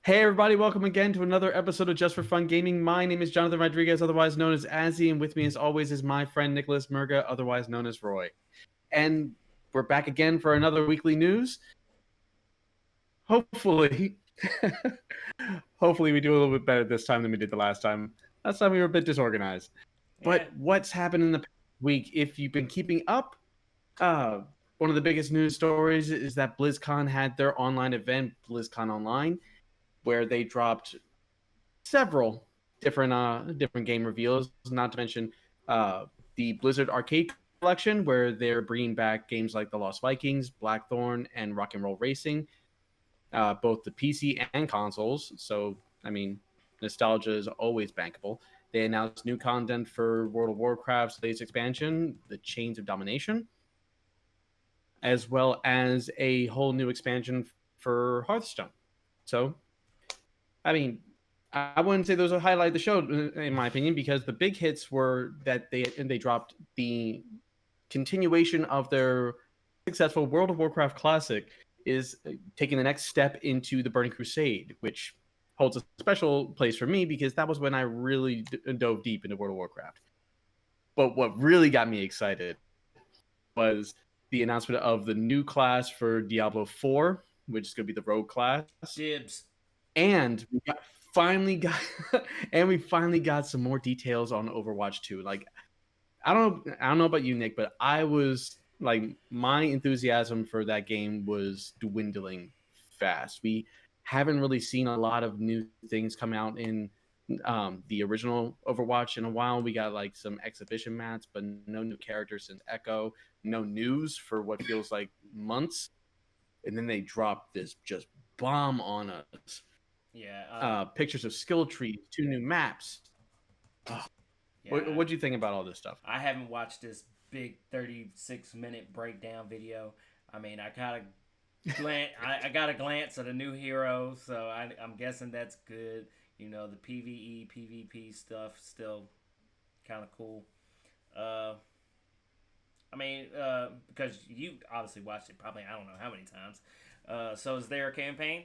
Hey everybody, welcome again to another episode of Just for Fun Gaming. My name is Jonathan Rodriguez, otherwise known as Azzy, and with me as always is my friend Nicholas Murga, otherwise known as Roy. And we're back again for another weekly news. Hopefully, hopefully we do a little bit better this time than we did the last time. Last time we were a bit disorganized. Yeah. But what's happened in the past week, if you've been keeping up, one of the biggest news stories is that BlizzCon had their online event, BlizzCon Online, where they dropped several different game reveals. Not to mention the Blizzard Arcade Collection, where they're bringing back games like The Lost Vikings, Blackthorn, and Rock and Roll Racing, both the PC and consoles. So I mean, nostalgia is always bankable. They announced new content for World of Warcraft's latest expansion, The Chains of Domination, as well as a whole new expansion for Hearthstone. So I mean, I wouldn't say those will highlight the show, in my opinion, because the big hits were that they dropped the continuation of their successful World of Warcraft Classic is taking the next step into the Burning Crusade, which holds a special place for me because that was when I really dove deep into World of Warcraft. But what really got me excited was the announcement of the new class for Diablo 4, which is going to be the Rogue class. Dibs. And finally got and we finally got some more details on Overwatch 2. Like I don't know about you, Nick, but I was like my enthusiasm for that game was dwindling fast. We haven't really seen a lot of new things come out in the original Overwatch in a while. We got like some exhibition mats, but no new characters since Echo, no news for what feels like months. And then they dropped this just bomb on us. Yeah. Pictures of skill trees, 2 new maps. Oh, Yeah. what do you think about all this stuff? I haven't watched this big 36-minute breakdown video. I mean, I kind of I got a glance at a new hero, so I'm guessing that's good. You know, the PVE, PvP stuff still kind of cool. Uh, I mean, because you obviously watched it probably I don't know how many times. So is there a campaign?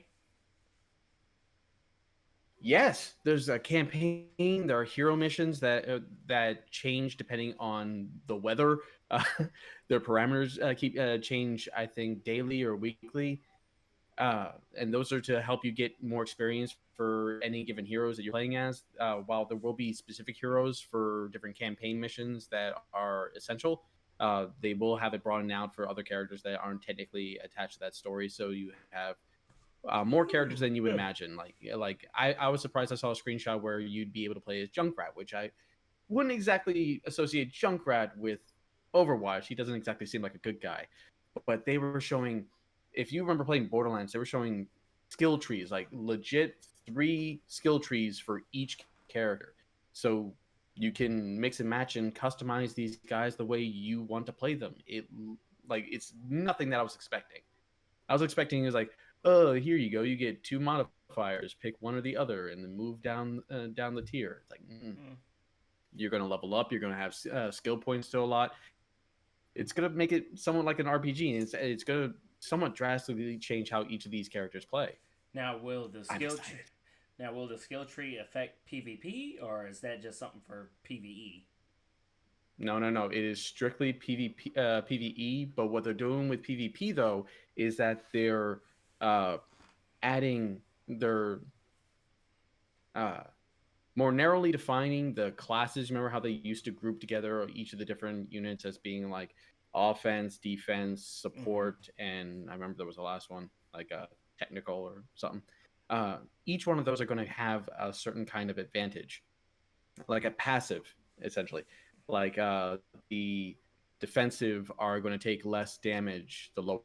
Yes, there's a campaign. There are hero missions that change depending on the weather. Uh, their parameters keep change, I think, daily or weekly, and those are to help you get more experience for any given heroes that you're playing as. While there will be specific heroes for different campaign missions that are essential, they will have it broadened out for other characters that aren't technically attached to that story. So you have more characters than you would imagine. I was surprised I saw a screenshot where you'd be able to play as Junkrat, which I wouldn't exactly associate Junkrat with Overwatch. He doesn't exactly seem like a good guy, but they were showing. If you remember playing Borderlands, they were showing skill trees, like legit 3 skill trees for each character. So you can mix and match and customize these guys the way you want to play them. It's nothing that I was expecting. I was expecting is like, oh, here you go. You get 2 modifiers. Pick one or the other, and then move down the tier. It's like Mm. you're going to level up. You're going to have skill points to a lot. It's going to make it somewhat like an RPG, and it's going to somewhat drastically change how each of these characters play. Now, will the I'm skill excited. now will the skill tree affect PvP or is that just something for PvE? No, no, no. It is strictly PVE. But what they're doing with PvP though is that they're uh, adding their uh, more narrowly defining the classes. Remember how they used to group together each of the different units as being like offense, defense, Mm-hmm. support, and I remember there was a last one like technical or something. Each one of those are going to have a certain kind of advantage, like a passive, essentially. Like the defensive are going to take less damage the lower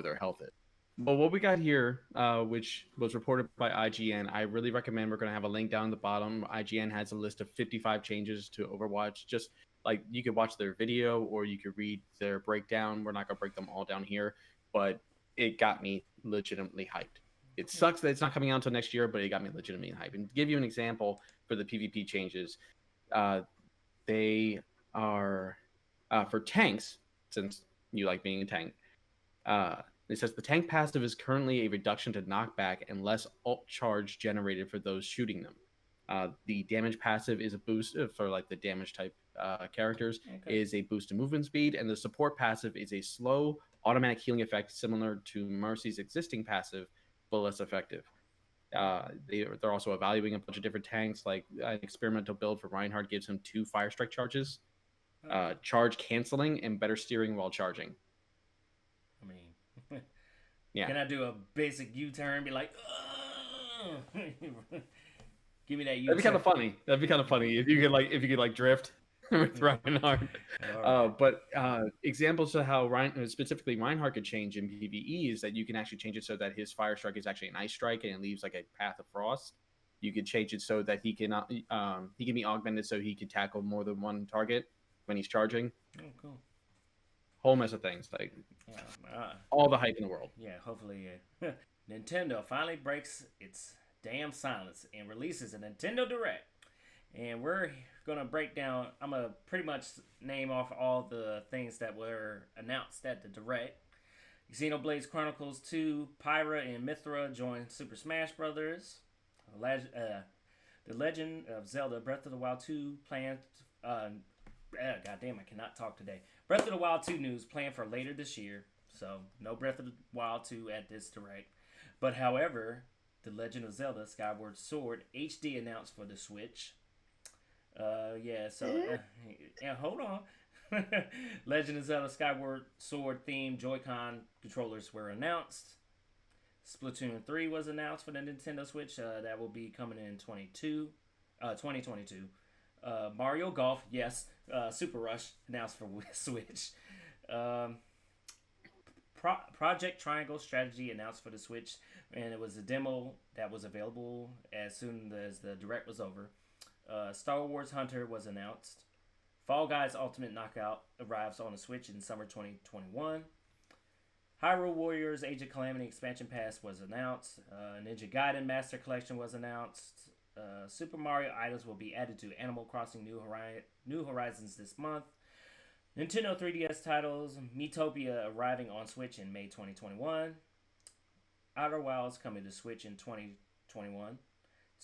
their health is. But what we got here, which was reported by IGN, I really recommend. We're going to have a link down at the bottom. IGN has a list of 55 changes to Overwatch. Just like you could watch their video or you could read their breakdown. We're not going to break them all down here, but it got me legitimately hyped. It sucks that it's not coming out until next year, but it got me legitimately hyped. And to give you an example for the PvP changes, uh, they are for tanks, since you like being a tank. Uh, It says the tank passive is currently a reduction to knockback and less ult charge generated for those shooting them. The damage passive is a boost for like the damage type characters Okay. is a boost to movement speed, and the support passive is a slow automatic healing effect similar to Mercy's existing passive, but less effective. They're also evaluating a bunch of different tanks. Like an experimental build for Reinhardt gives him 2 fire strike charges, Okay. charge canceling, and better steering while charging. I mean, Yeah, can I do a basic U-turn? Be like, give me that U-turn. that'd be kind of funny. That'd be kind of funny if you could like drift with Reinhardt. Right. But examples of how specifically Reinhardt could change in PvE is that you can actually change it so that his fire strike is actually an ice strike and it leaves like a path of frost. You could change it so that he can be augmented so he can tackle more than one target when he's charging. Oh, cool. Whole mess of things, like Yeah. all the hype in the world. Yeah. Hopefully, Nintendo finally breaks its damn silence and releases a Nintendo Direct. And we're gonna break down. I'm gonna pretty much name off all the things that were announced at the Direct. Xenoblade Chronicles 2, Pyra and Mythra join Super Smash Brothers. The Legend of Zelda Breath of the Wild 2 planned. Goddamn, I cannot talk today. Breath of the Wild 2 news planned for later this year. So, no Breath of the Wild 2 at this Direct. But, however, The Legend of Zelda Skyward Sword HD announced for the Switch. Hold on. Legend of Zelda Skyward Sword themed Joy-Con controllers were announced. Splatoon 3 was announced for the Nintendo Switch. That will be coming in 2022. Mario Golf, yes. Super Rush announced for Switch. Project Triangle Strategy announced for the Switch, and it was a demo that was available as soon as the Direct was over. Star Wars Hunter was announced. Fall Guys Ultimate Knockout arrives on the Switch in summer 2021. Hyrule Warriors Age of Calamity Expansion Pass was announced. Ninja Gaiden Master Collection was announced. Super Mario items will be added to Animal Crossing New Horizons this month. Nintendo 3DS titles, Miitopia arriving on Switch in May 2021. Outer Wilds coming to Switch in 2021.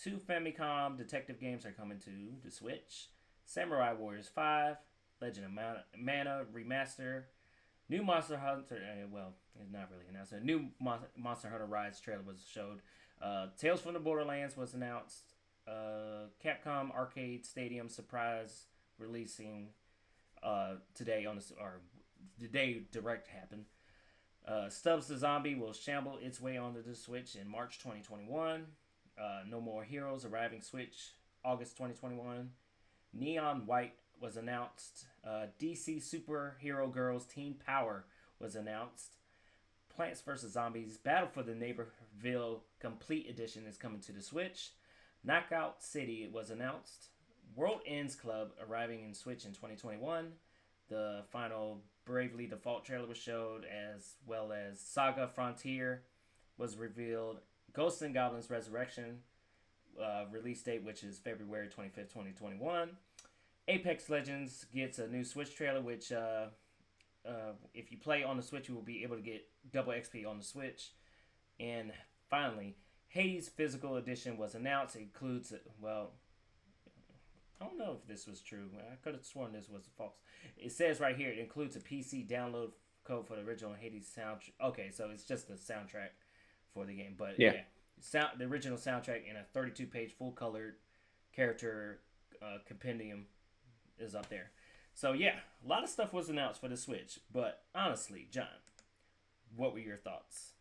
2 Famicom detective games are coming to the Switch. Samurai Warriors 5, Legend of Mana Remaster, new Monster Hunter, it's not really announced. A new Monster Hunter Rise trailer was showed. Tales from the Borderlands was announced. Capcom Arcade Stadium surprise releasing today the day Direct happened. Stubbs the Zombie will shamble its way onto the Switch in March 2021. No More Heroes arriving Switch August 2021. Neon White was announced. DC Superhero Girls Team Power was announced. Plants vs. Zombies Battle for the Neighborville Complete Edition is coming to the Switch. Knockout City was announced. World Ends Club arriving in Switch in 2021. The final Bravely Default trailer was showed, as well as Saga Frontier was revealed. Ghosts and Goblins Resurrection release date, which is February 25th, 2021. Apex Legends gets a new Switch trailer, which if you play on the Switch, you will be able to get double XP on the Switch. And finally, Hades Physical Edition was announced. It includes, I don't know if this was true. I could have sworn this was false. It says right here it includes a PC download code for the original Hades soundtrack. Okay, so it's just the soundtrack for the game. But yeah, the original soundtrack in a 32-page full-colored character compendium is up there. So yeah, a lot of stuff was announced for the Switch. But honestly, John, what were your thoughts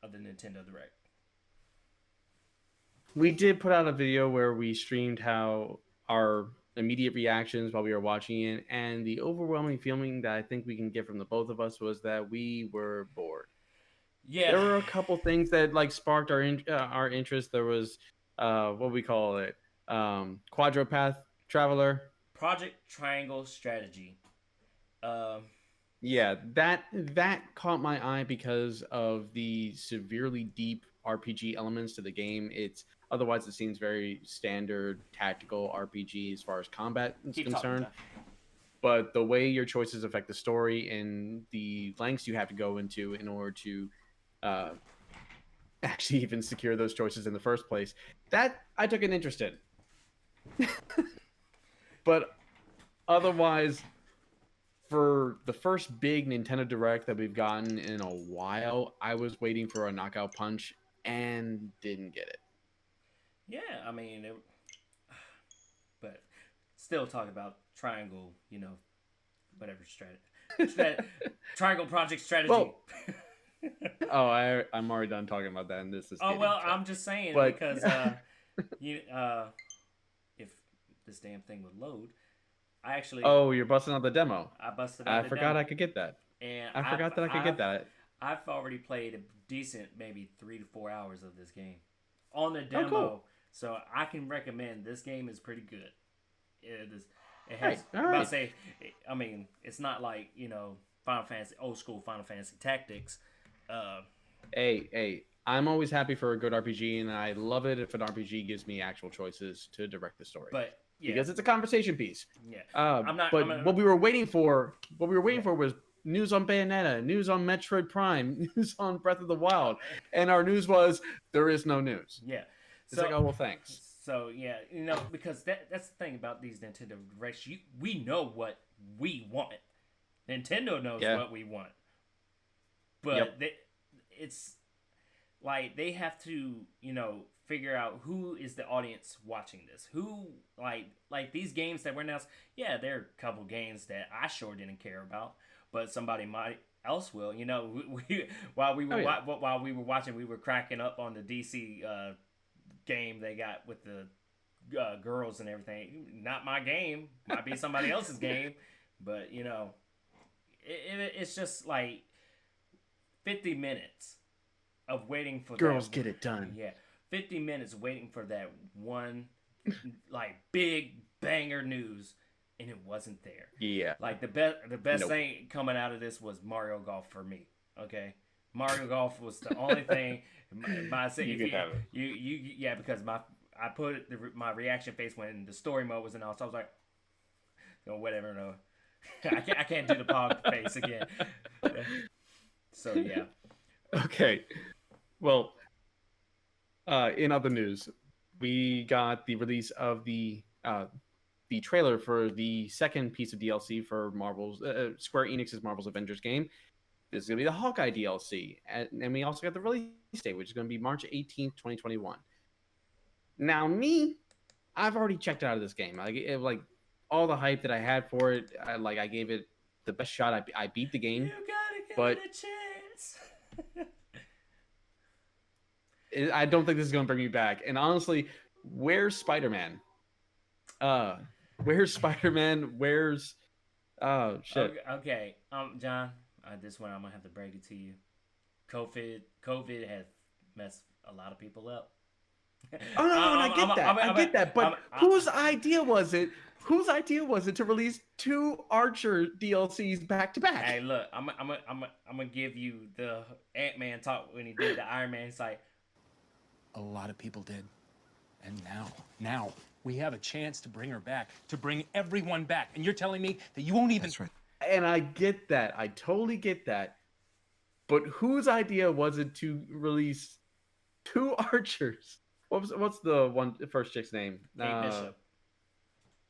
of the Nintendo Direct? We did put out a video where we streamed how our immediate reactions while we were watching it, and the overwhelming feeling that I think we can get from the both of us was that we were bored. Yeah, there were a couple things that like sparked our interest. There was what we call it, Quadropath Traveler. Project Triangle Strategy. Yeah, that caught my eye because of the severely deep RPG elements to the game. Otherwise it seems very standard tactical RPG as far as combat is concerned. But the way your choices affect the story and the lengths you have to go into in order to uh, actually even secure those choices in the first place. That I took an interest in. But otherwise, for the first big Nintendo Direct that we've gotten in a while, I was waiting for a knockout punch and didn't get it. Yeah, I mean, but still talking about triangle, whatever triangle project strategy. Well, I'm already done talking about that, and this is oh well, I'm just saying but, because you if this damn thing would load, I actually oh, you're busting out the demo. I busted out I the forgot demo, I could get that. and I forgot that I could get that. I've already played a decent maybe 3 to 4 hours of this game on the Oh, demo, cool. so I can recommend this game is pretty good. It is. It Right, has. all I'm about right. to say. I mean, it's not like Final Fantasy, old school Final Fantasy Tactics. Uh, Hey, I'm always happy for a good RPG, and I love it if an RPG gives me actual choices to direct the story. but yeah, Because it's a conversation piece. yeah. Uh, I'm not. but what we were waiting for, Yeah. was news on Bayonetta, news on Metroid Prime, news on Breath of the Wild, and our news was there is no news. Yeah. It's like, oh well, thanks. So yeah, because that's the thing about these Nintendo Directs. We know what we want. Nintendo knows what we want. But it's like they have to, figure out who is the audience watching this. Who like these games that were announced. Yeah, there are a couple games that I sure didn't care about, but somebody might else will. While we were while we were watching, we were cracking up on the DC game they got with the girls and everything. Not my game. Might be somebody else's game, but it's just like 50 minutes of waiting for girls get it done. Yeah, 50 minutes waiting for that one like big banger news, and it wasn't there. Yeah, like the best thing coming out of this was Mario Golf for me. Okay, Mario Golf was the only thing. Because I put my reaction face when the story mode was announced. I was like, whatever. No, I can't do the pog face again. So yeah. Okay. Well, in other news, we got the release of the trailer for the second piece of DLC for Marvel's Square Enix's Marvel's Avengers game. This is going to be the Hawkeye DLC. And we also got the release date, which is going to be March 18th, 2021. Now, I've already checked out of this game. Like all the hype that I had for it, I gave it the best shot. I beat the game. You gotta give it a chance. I don't think this is going to bring me back. And honestly, where's Spider-Man? Where's Spider-Man? Where's... Oh, shit. Okay. John, this one I'm going to have to break it to you. COVID has messed a lot of people up. Oh, no, and I get that. But whose idea was it? Whose idea was it to release 2 Archer DLCs back to back? Hey, look, I'm gonna give you the Ant-Man talk when he did the Iron Man. It's like a lot of people did, and now we have a chance to bring her back, to bring everyone back. And you're telling me that you won't even. That's right. And I get that. I totally get that. But whose idea was it to release 2 Archers? What's the first chick's name? Kate Bishop.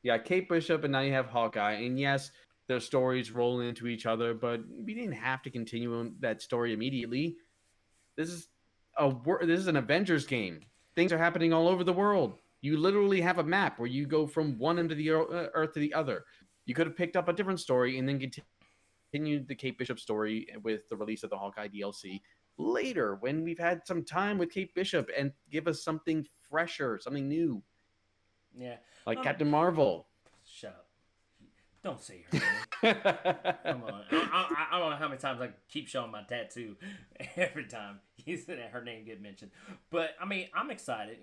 Yeah, Kate Bishop, and now you have Hawkeye. And yes, their stories roll into each other, but we didn't have to continue on that story immediately. This is an Avengers game. Things are happening all over the world. You literally have a map where you go from one end of the Earth to the other. You could have picked up a different story and then continued the Kate Bishop story with the release of the Hawkeye DLC later, when we've had some time with Kate Bishop, and give us something fresher, something new. Yeah. Like Captain Marvel. Shut up. Don't say her name. Come on. I don't know how many times I keep showing my tattoo every time her name get mentioned. But, I mean, I'm excited.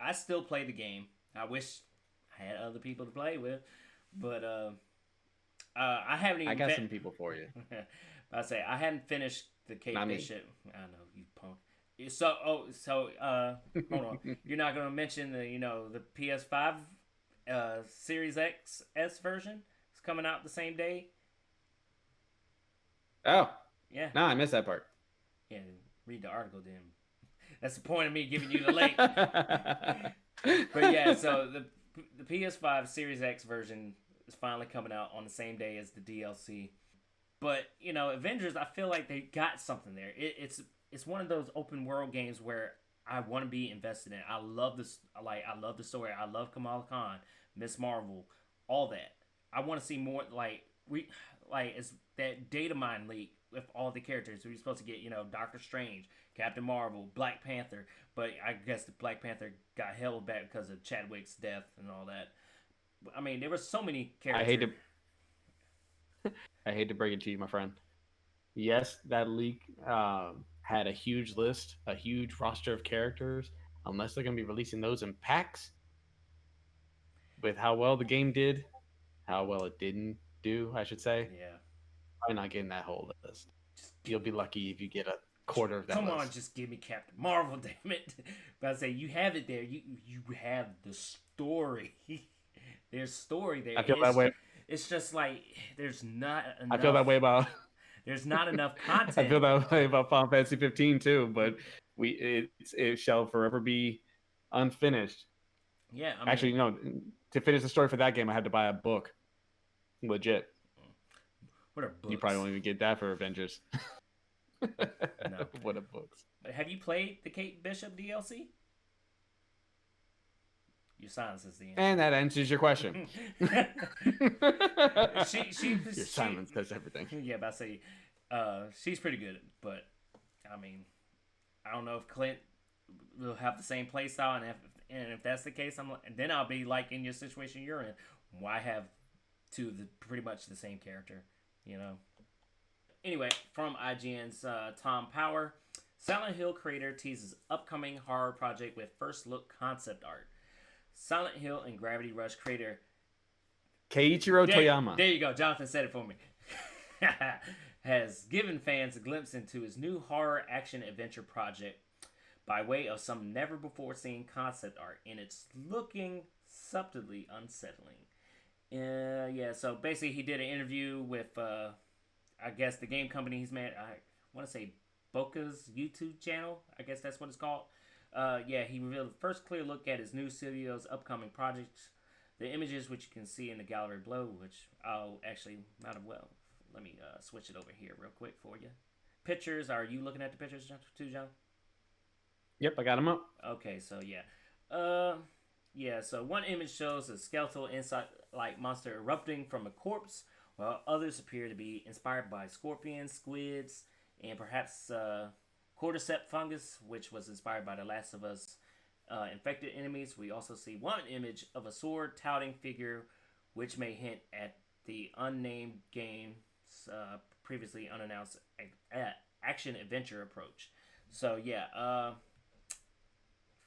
I still play the game. I wish I had other people to play with. But I haven't even... I got some people for you. I hadn't finished the Kate Bishop. I know, you punk. So hold on. You're not going to mention the PS5 Series XS version? It's coming out the same day. Oh. Yeah. No, I missed that part. Yeah. read the article then. That's the point of me giving you the link. But yeah, so the PS5 Series X version is finally coming out on the same day as the DLC. But you know, Avengers, I feel like they got something there. It's one of those open world games where I want to be invested in. I love this. I love the story. I love Kamala Khan, Miss Marvel, all that. I want to see more. It's that data mine leak with all the characters. We're supposed to get, you know, Doctor Strange, Captain Marvel, Black Panther. But I guess the Black Panther got held back because of Chadwick's death and all that. I mean, there were so many characters. I hate to break it to you, my friend. Yes, that leak had a huge list, a huge roster of characters. Unless they're going to be releasing those in packs, with how well the game did, how well it didn't do, I should say. Yeah. Probably not getting that whole list. You'll be lucky if you get a quarter of that Come list. on, just give me Captain Marvel, damn it. But I say, you have it there. You have the story. There's story there. I feel that way. It's just like there's not enough. I feel that way about. There's not enough content. I feel that way about Final Fantasy 15 too, but it shall forever be unfinished. Yeah, I mean, actually, no. To finish the story for that game, I had to buy a book. Legit. What are books? You probably won't even get that for Avengers. No. What are books? But have you played the Kate Bishop DLC? Your silence is the answer. And that answers your question. Your silence does everything. Yeah, but I say, she's pretty good. But I mean, I don't know if Clint will have the same play style, and if that's the case, then I'll be like in your situation you're in. Why have pretty much the same character, you know? Anyway, from IGN's Tom Power, Silent Hill creator teases upcoming horror project with first look concept art. Silent Hill and Gravity Rush creator Keiichiro Toyama. There you go. Jonathan said it for me. Has given fans a glimpse into his new horror action adventure project by way of some never before seen concept art, and it's looking subtly unsettling. Yeah, so basically he did an interview with I guess the game company he's made. I want to say Boca's YouTube channel. I guess that's what it's called. Yeah, he revealed the first clear look at his new studio's upcoming projects. The images, which you can see in the gallery below, which I'll actually not well. Let me switch it over here real quick for you. Pictures. Are you looking at the pictures too, John? Yep, I got them up. Okay, so yeah. Yeah, so one image shows a skeletal insect-like monster erupting from a corpse, while others appear to be inspired by scorpions, squids, and perhaps cordyceps fungus, which was inspired by The Last of Us infected enemies. We also see one image of a sword-touting figure, which may hint at the unnamed game's previously unannounced action-adventure approach. So, yeah,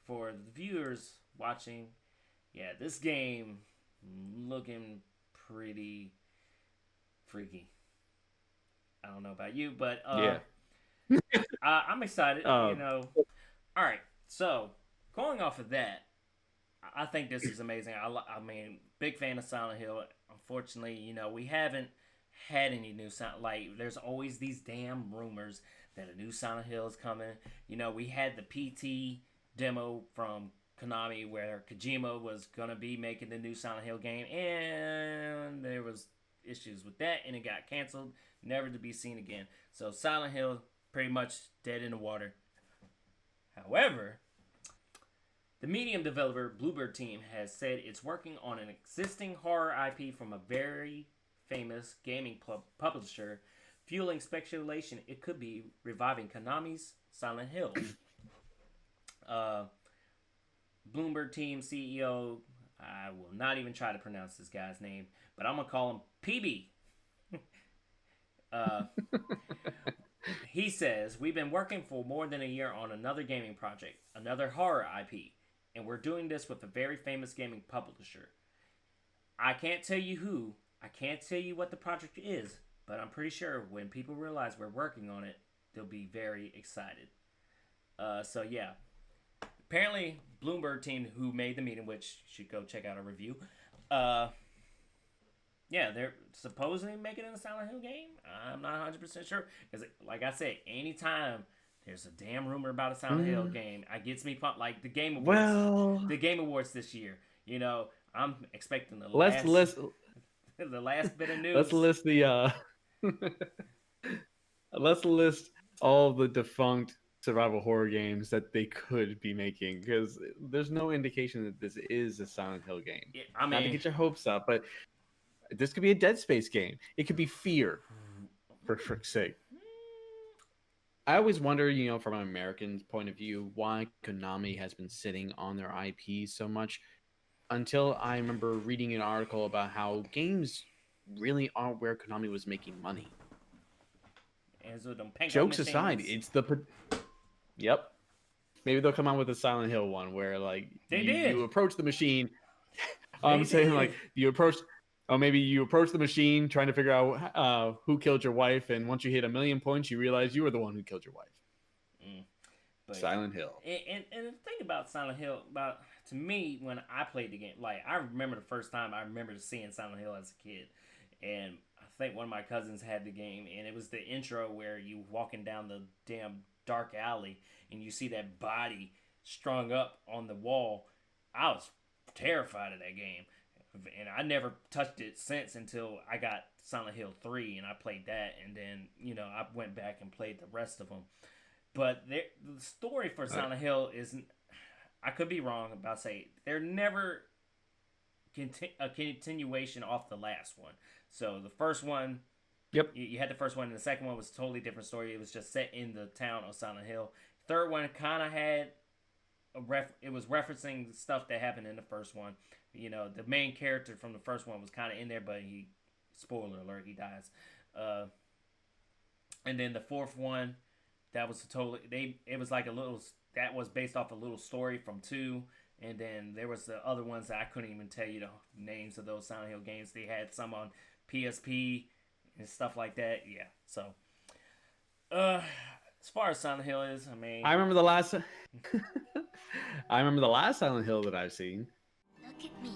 for the viewers watching, yeah, this game looking pretty freaky. I don't know about you, but yeah. I'm excited. You know, all right. So going off of that, I think this is amazing. I mean, big fan of Silent Hill. Unfortunately, you know, we haven't had any new there's always these damn rumors that a new Silent Hill is coming. You know, we had the PT demo from Konami where Kojima was gonna be making the new Silent Hill game, and there was issues with that, and it got canceled, never to be seen again. So Silent Hill pretty much dead in the water. However, the Medium developer Bluebird team has said it's working on an existing horror IP from a very famous gaming publisher, fueling speculation it could be reviving Konami's Silent Hill. Bloomberg team CEO, I will not even try to pronounce this guy's name, but I'm gonna call him PB. He says, we've been working for more than a year on another gaming project, another horror IP, and we're doing this with a very famous gaming publisher. I can't tell you who, I can't tell you what the project is, but I'm pretty sure when people realize we're working on it, they'll be very excited. So yeah. Apparently, Bloomberg team who made the meeting, which you should go check out a review, yeah, they're supposedly making it a Silent Hill game. I'm not 100% sure. Because, like I said, anytime There's a damn rumor about a Silent Hill game. It gets me pumped. Like the Game Awards, Well, the Game Awards this year. You know, I'm expecting the let's last, let's the last bit of let's news. list the let's list all the defunct survival horror games that they could be making, because there's no indication that this is a Silent Hill game. Yeah, I Not to mean, get your hopes up, but this could be a Dead Space game. It could be Fear, for frick's sake. I always wonder, from an American's point of view, why Konami has been sitting on their IP so much, until I remember reading an article about how games really aren't where Konami was making money. and so them Panko Jokes machines. aside, it's the... Yep. Maybe they'll come out with a Silent Hill one where, like, you approach the machine. I'm saying, like, you approach... Oh, maybe you approach the machine trying to figure out who killed your wife, and once you hit 1,000,000 points, you realize you were the one who killed your wife. But, Silent Hill. And the thing about Silent Hill, to me, when I played the game, like, I remember the first time I remember seeing Silent Hill as a kid, and I think one of my cousins had the game, and it was the intro where you walking down the damn dark alley, and you see that body strung up on the wall. I was terrified of that game. And I never touched it since until I got Silent Hill 3 and I played that. And then, I went back and played the rest of them. But the story for Silent Hill isn't... I could be wrong about saying they're never a continuation off the last one. So the first one... Yep. You had the first one, and the second one was a totally different story. It was just set in the town of Silent Hill. Third one kind of had... it was referencing stuff that happened in the first one. The main character from the first one was kind of in there, but spoiler alert, he dies. And then the fourth one, that was it was like that was based off a little story from 2. And then there was the other ones that I couldn't even tell you the names of those Silent Hill games. They had some on PSP and stuff like that. Yeah, so... as far as Silent Hill is, I mean... I remember the last Silent Hill that I've seen. Look at me.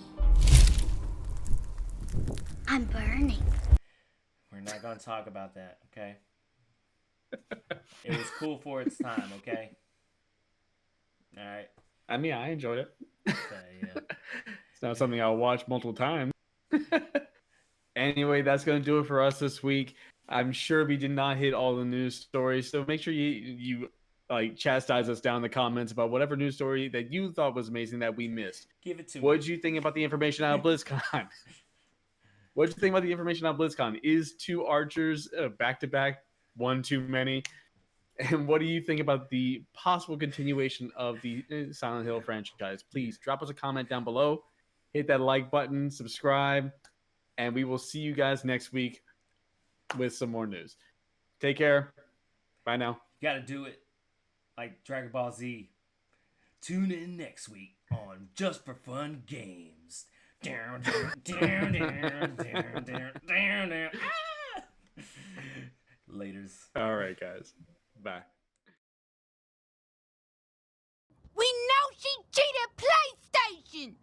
I'm burning. We're not going to talk about that, okay? It was cool for its time, okay? All right. I mean, I enjoyed it. Yeah. It's not something I'll watch multiple times. Anyway, that's going to do it for us this week. I'm sure we did not hit all the news stories, so make sure you chastise us down in the comments about whatever news story that you thought was amazing that we missed. Give it to me. What did you think about the information out of BlizzCon? What did you think about the information out of BlizzCon? Is 2 archers back-to-back one too many? And what do you think about the possible continuation of the Silent Hill franchise? Please drop us a comment down below. Hit that like button, subscribe, and we will see you guys next week with some more news. Take care. Bye now. You got to do it like Dragon Ball Z. Tune in next week on Just for Fun Games. Laters. All right, guys. Bye. We know she cheated PlayStation!